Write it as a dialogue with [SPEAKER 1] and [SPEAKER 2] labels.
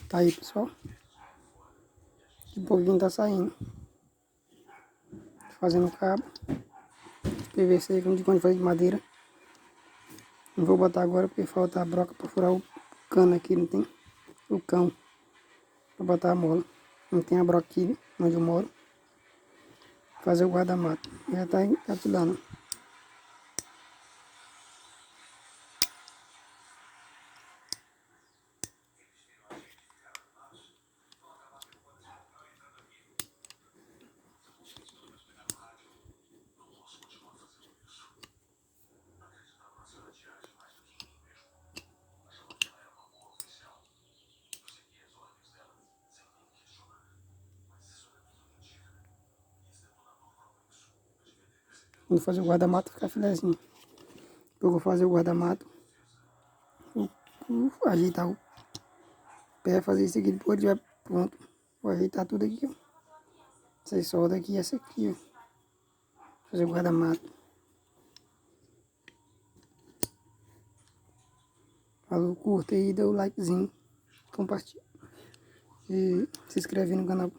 [SPEAKER 1] Tá aí, pessoal. De pouquinho tá saindo. Fazendo cabo. PVC, como de quando faz de madeira. Não vou botar agora porque falta a broca pra furar o cano aqui, não tem? O cão. Pra botar a mola. Não tem a broca aqui onde eu moro. Fazer o guarda-mato. Já tá encatilando. Quando fazer o guarda-mato fica filezinho. Depois eu vou fazer o guarda-mato. Ajeitar o pé, fazer isso aqui depois já pronto. Vou ajeitar tudo aqui, ó. Essa solda aqui e essa aqui, ó. Fazer o guarda-mato. Falou, curta aí, dá o likezinho. Compartilha. E se inscreve no canal.